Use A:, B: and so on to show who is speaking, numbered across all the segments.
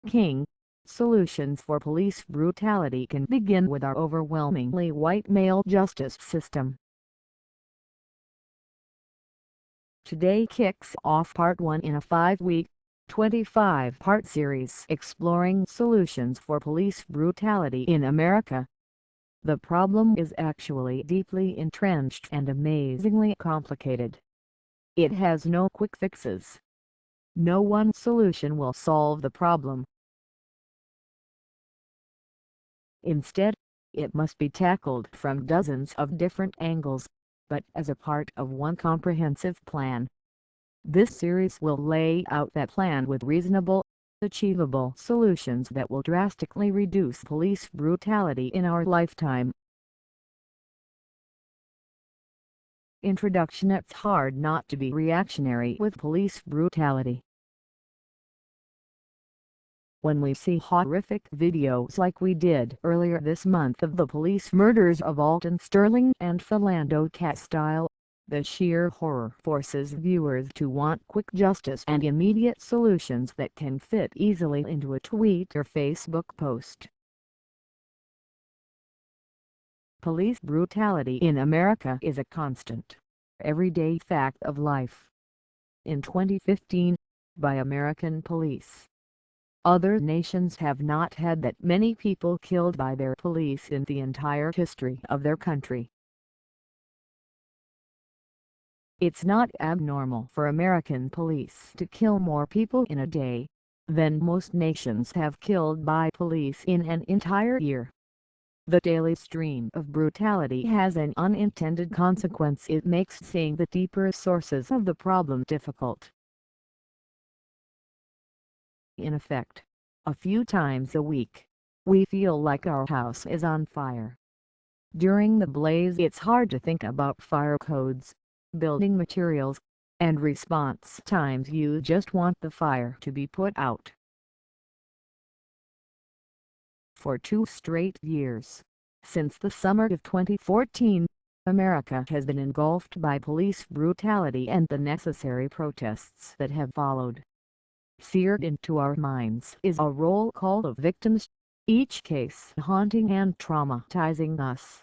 A: King. Solutions for police brutality can begin with our overwhelmingly white male justice system. Today kicks off part 1 in a 5-week, 25-part series exploring solutions for police brutality in America. The problem is actually deeply entrenched and amazingly complicated. It has no quick fixes. No one solution will solve the problem. Instead, it must be tackled from dozens of different angles, but as a part of one comprehensive plan. This series will lay out that plan with reasonable, achievable solutions that will drastically reduce police brutality in our lifetime. Introduction. It's hard not to be reactionary with police brutality. When we see horrific videos like we did earlier this month of the police murders of Alton Sterling and Philando Castile, the sheer horror forces viewers to want quick justice and immediate solutions that can fit easily into a tweet or Facebook post. Police brutality in America is a constant, everyday fact of life. In 2015, by American police. Other nations have not had that many people killed by their police in the entire history of their country. It's not abnormal for American police to kill more people in a day than most nations have killed by police in an entire year. The daily stream of brutality has an unintended consequence. It makes seeing the deeper sources of the problem difficult. In effect, a few times a week, we feel like our house is on fire. During the blaze, it's hard to think about fire codes, building materials, and response times. You just want the fire to be put out. For 2 straight years, since the summer of 2014, America has been engulfed by police brutality and the necessary protests that have followed. Seared into our minds is a roll call of victims, each case haunting and traumatizing us.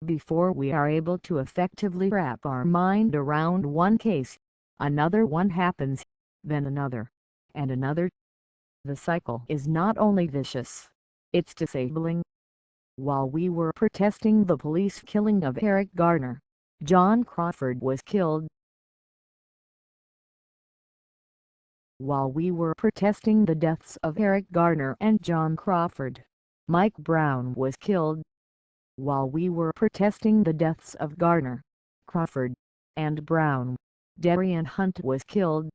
A: Before we are able to effectively wrap our mind around one case, another one happens, then another, and another. The cycle is not only vicious, it's disabling. While we were protesting the police killing of Eric Garner, John Crawford was killed. While we were protesting the deaths of Eric Garner and John Crawford, Mike Brown was killed. While we were protesting the deaths of Garner, Crawford, and Brown, Darian Hunt was killed.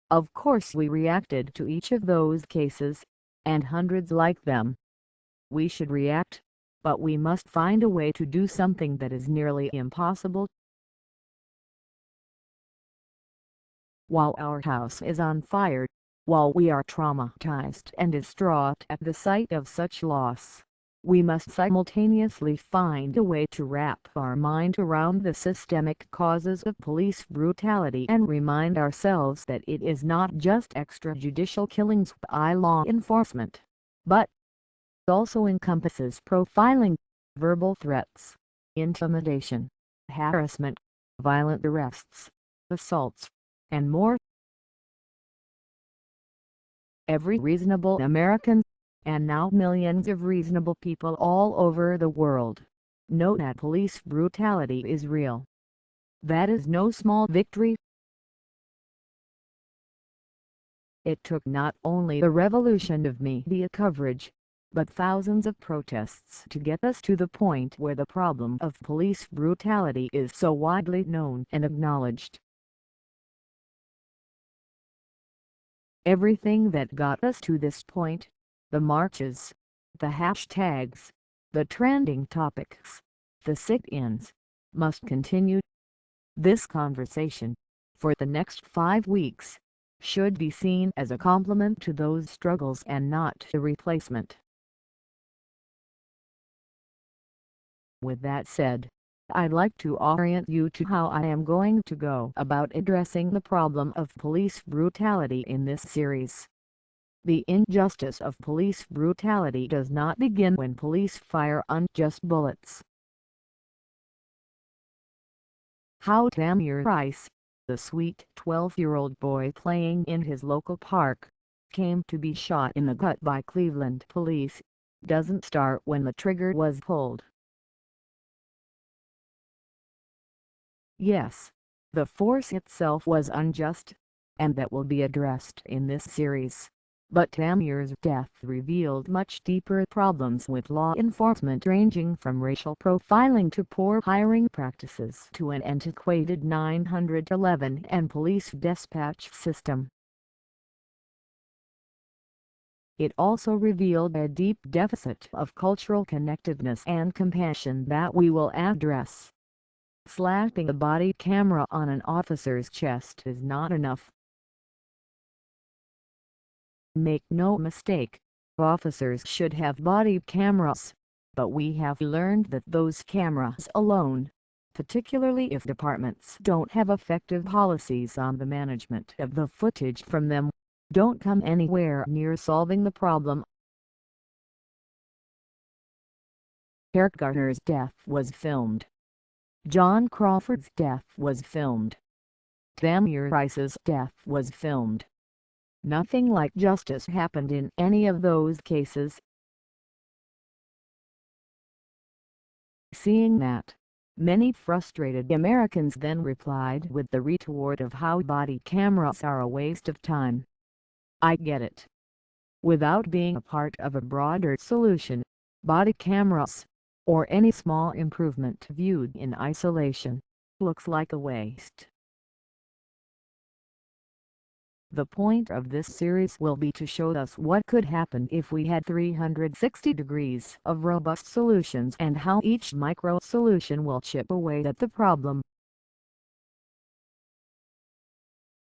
A: Of course we reacted to each of those cases, and hundreds like them. We should react, but we must find a way to do something that is nearly impossible. While our house is on fire, while we are traumatized and distraught at the sight of such loss, we must simultaneously find a way to wrap our mind around the systemic causes of police brutality and remind ourselves that it is not just extrajudicial killings by law enforcement, but also encompasses profiling, verbal threats, intimidation, harassment, violent arrests, assaults, and more. Every reasonable American, and now millions of reasonable people all over the world, know that police brutality is real. That is no small victory. It took not only the revolution of media coverage, but thousands of protests to get us to the point where the problem of police brutality is so widely known and acknowledged. Everything that got us to this point, the marches, the hashtags, the trending topics, the sit-ins, must continue. This conversation, for the next 5 weeks, should be seen as a complement to those struggles and not a replacement. With that said, I'd like to orient you to how I am going to go about addressing the problem of police brutality in this series. The injustice of police brutality does not begin when police fire unjust bullets. How Tamir Rice, the sweet 12-year-old boy playing in his local park, came to be shot in the gut by Cleveland police, doesn't start when the trigger was pulled. Yes, the force itself was unjust, and that will be addressed in this series. But Tamir's death revealed much deeper problems with law enforcement, ranging from racial profiling to poor hiring practices to an antiquated 911 and police dispatch system. It also revealed a deep deficit of cultural connectedness and compassion that we will address. Slapping a body camera on an officer's chest is not enough. Make no mistake, officers should have body cameras, but we have learned that those cameras alone, particularly if departments don't have effective policies on the management of the footage from them, don't come anywhere near solving the problem. Eric Garner's death was filmed. John Crawford's death was filmed. Tamir Rice's death was filmed. Nothing like justice happened in any of those cases. Seeing that, many frustrated Americans then replied with the retort of how body cameras are a waste of time. I get it. Without being a part of a broader solution, body cameras, or any small improvement viewed in isolation, looks like a waste. The point of this series will be to show us what could happen if we had 360 degrees of robust solutions and how each micro-solution will chip away at the problem.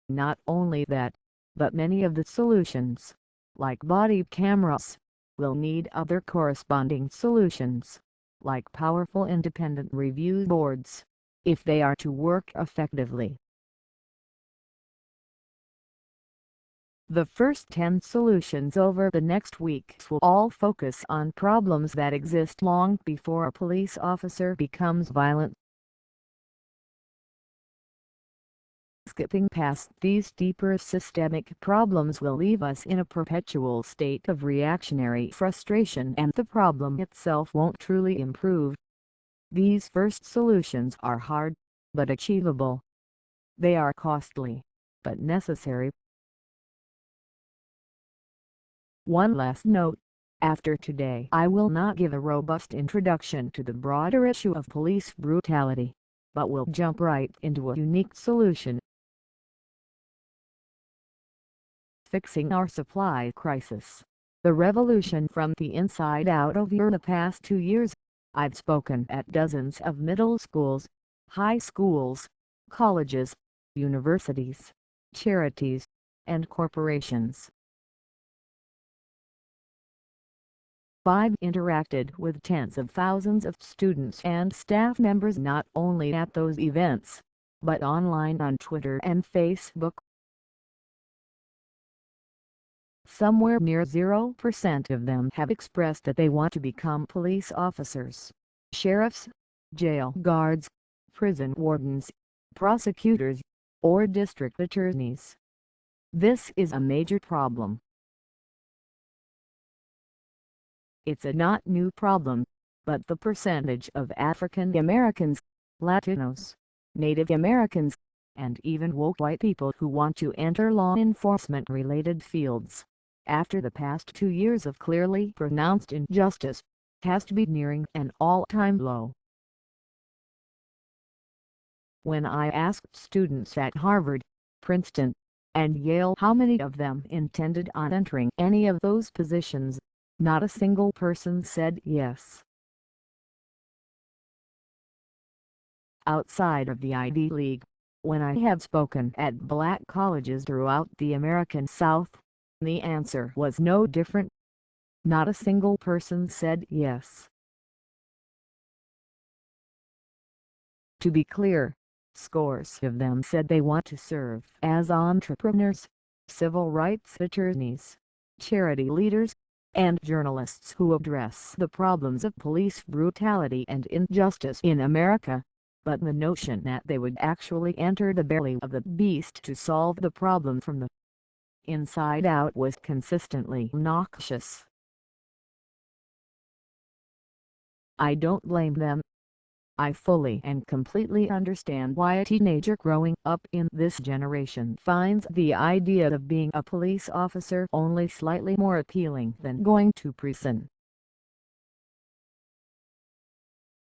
A: Not only that, but many of the solutions, like body cameras, will need other corresponding solutions, like powerful independent review boards, if they are to work effectively. The first 10 solutions over the next weeks will all focus on problems that exist long before a police officer becomes violent. Skipping past these deeper systemic problems will leave us in a perpetual state of reactionary frustration, and the problem itself won't truly improve. These first solutions are hard, but achievable. They are costly, but necessary. One last note. After today, I will not give a robust introduction to the broader issue of police brutality, but will jump right into a unique solution: fixing our supply crisis. The revolution from the inside out. Over the past 2 years, I've spoken at dozens of middle schools, high schools, colleges, universities, charities, and corporations. I've interacted with tens of thousands of students and staff members, not only at those events, but online on Twitter and Facebook. Somewhere near 0% of them have expressed that they want to become police officers, sheriffs, jail guards, prison wardens, prosecutors, or district attorneys. This is a major problem. It's a not new problem, but the percentage of African Americans, Latinos, Native Americans, and even woke white people who want to enter law enforcement-related fields, after the past 2 years of clearly pronounced injustice, has to be nearing an all-time low. When I asked students at Harvard, Princeton, and Yale how many of them intended on entering any of those positions, not a single person said yes. Outside of the Ivy League, when I have spoken at black colleges throughout the American South, the answer was no different. Not a single person said yes. To be clear, scores of them said they want to serve as entrepreneurs, civil rights attorneys, charity leaders, and journalists who address the problems of police brutality and injustice in America. But the notion that they would actually enter the belly of the beast to solve the problem from the inside out was consistently noxious. I don't blame them. I fully and completely understand why a teenager growing up in this generation finds the idea of being a police officer only slightly more appealing than going to prison.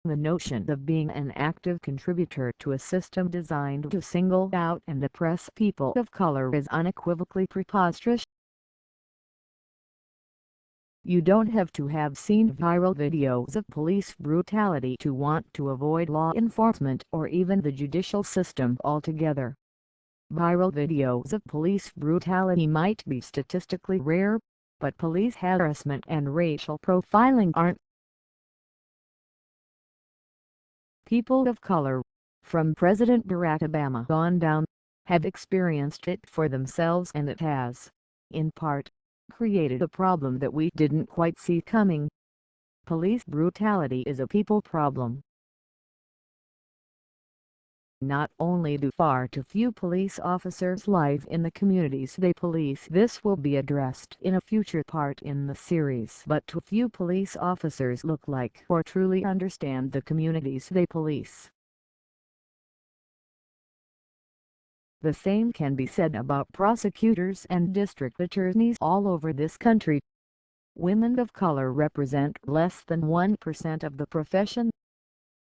A: The notion of being an active contributor to a system designed to single out and oppress people of color is unequivocally preposterous. You don't have to have seen viral videos of police brutality to want to avoid law enforcement or even the judicial system altogether. Viral videos of police brutality might be statistically rare, but police harassment and racial profiling aren't. People of color, from President Barack Obama on down, have experienced it for themselves, and it has, in part, created a problem that we didn't quite see coming. Police brutality is a people problem. Not only do far too few police officers live in the communities they police, this will be addressed in a future part in the series, but too few police officers look like or truly understand the communities they police. The same can be said about prosecutors and district attorneys all over this country. Women of color represent less than 1% of the profession.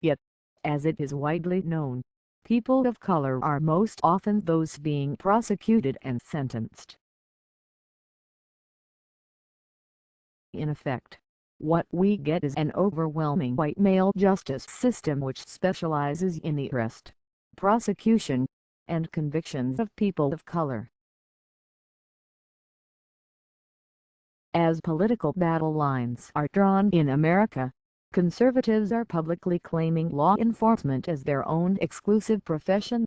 A: Yet, as it is widely known, people of color are most often those being prosecuted and sentenced. In effect, what we get is an overwhelming white male justice system which specializes in the arrest, prosecution, and convictions of people of color. As political battle lines are drawn in America, conservatives are publicly claiming law enforcement as their own exclusive profession.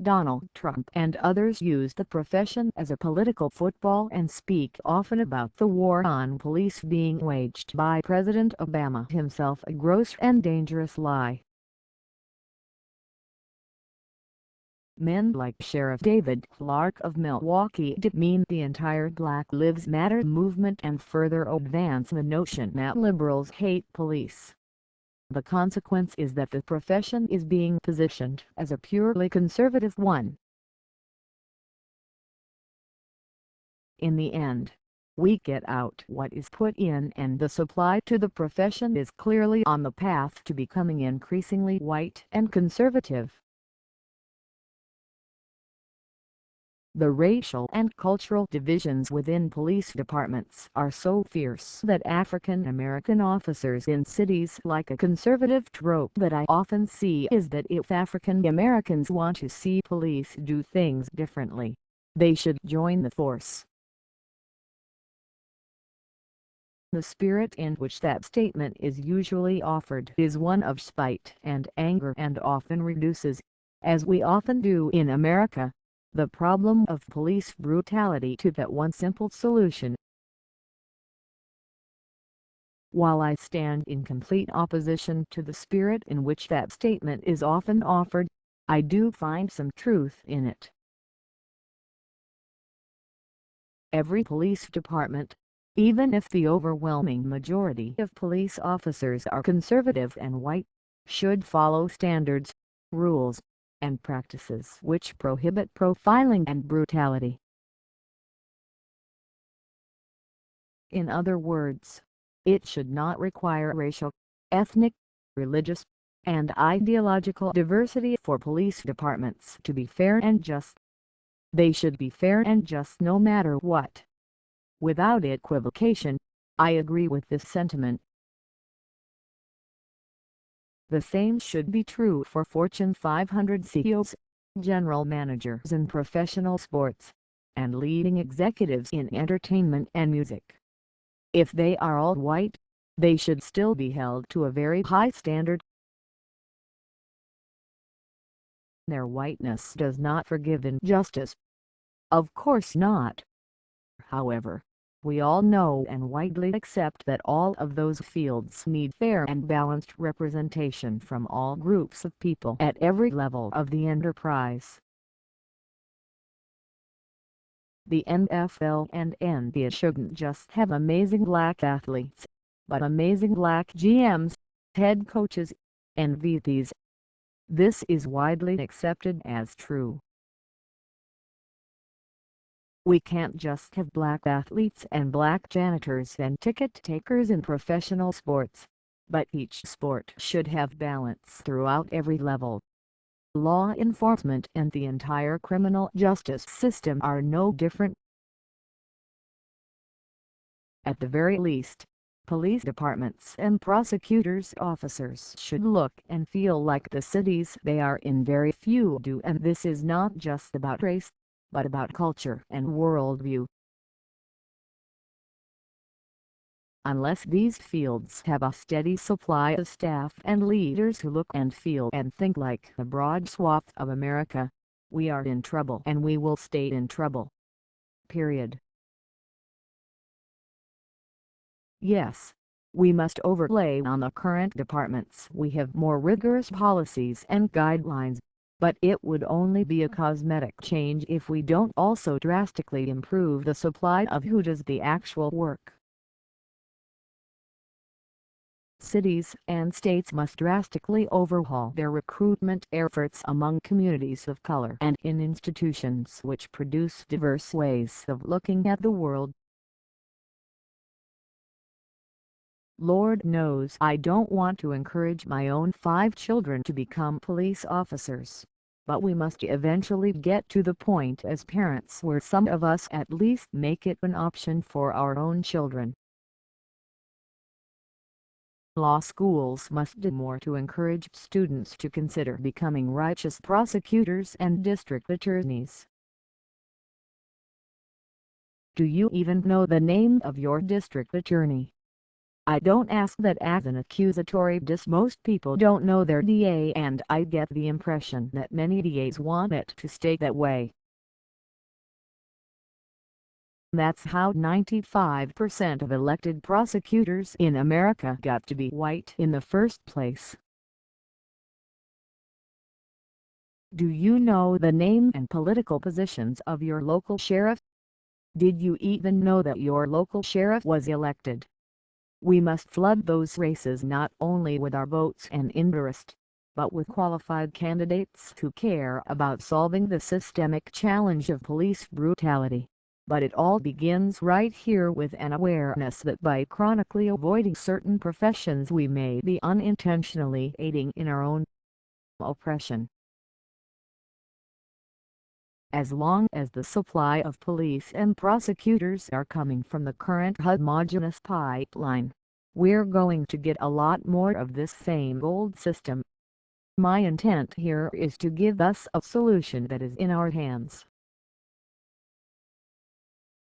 A: Donald Trump and others use the profession as a political football and speak often about the war on police being waged by President Obama himself, a gross and dangerous lie. Men like Sheriff David Clarke of Milwaukee demean the entire Black Lives Matter movement and further advance the notion that liberals hate police. The consequence is that the profession is being positioned as a purely conservative one. In the end, we get out what is put in, and the supply to the profession is clearly on the path to becoming increasingly white and conservative. The racial and cultural divisions within police departments are so fierce that African American officers in cities like a conservative trope that I often see is that if African Americans want to see police do things differently, they should join the force. The spirit in which that statement is usually offered is one of spite and anger, and often reduces, as we often do in America, the problem of police brutality to that one simple solution. While I stand in complete opposition to the spirit in which that statement is often offered, I do find some truth in it. Every police department, even if the overwhelming majority of police officers are conservative and white, should follow standards, rules, and practices which prohibit profiling and brutality. In other words, it should not require racial, ethnic, religious, and ideological diversity for police departments to be fair and just. They should be fair and just no matter what. Without equivocation, I agree with this sentiment. The same should be true for Fortune 500 CEOs, general managers in professional sports, and leading executives in entertainment and music. If they are all white, they should still be held to a very high standard. Their whiteness does not forgive injustice. Of course not. However, we all know and widely accept that all of those fields need fair and balanced representation from all groups of people at every level of the enterprise. The NFL and NBA shouldn't just have amazing black athletes, but amazing black GMs, head coaches, and VPs. This is widely accepted as true. We can't just have black athletes and black janitors and ticket takers in professional sports, but each sport should have balance throughout every level. Law enforcement and the entire criminal justice system are no different. At the very least, police departments and prosecutors' officers should look and feel like the cities they are in. Very few do, and this is not just about race, but about culture and worldview. Unless these fields have a steady supply of staff and leaders who look and feel and think like the broad swath of America, we are in trouble, and we will stay in trouble. Period. Yes, we must overlay on the current departments. We have more rigorous policies and guidelines, but it would only be a cosmetic change if we don't also drastically improve the supply of who does the actual work. Cities and states must drastically overhaul their recruitment efforts among communities of color and in institutions which produce diverse ways of looking at the world. Lord knows I don't want to encourage my own 5 children to become police officers, but we must eventually get to the point as parents where some of us at least make it an option for our own children. Law schools must do more to encourage students to consider becoming righteous prosecutors and district attorneys. Do you even know the name of your district attorney? I don't ask that as an accusatory diss. Most people don't know their DA, and I get the impression that many DAs want it to stay that way. That's how 95% of elected prosecutors in America got to be white in the first place. Do you know the name and political positions of your local sheriff? Did you even know that your local sheriff was elected? We must flood those races not only with our votes and interest, but with qualified candidates who care about solving the systemic challenge of police brutality. But it all begins right here with an awareness that by chronically avoiding certain professions we may be unintentionally aiding in our own oppression. As long as the supply of police and prosecutors are coming from the current homogeneous pipeline, we're going to get a lot more of this same old system. My intent here is to give us a solution that is in our hands.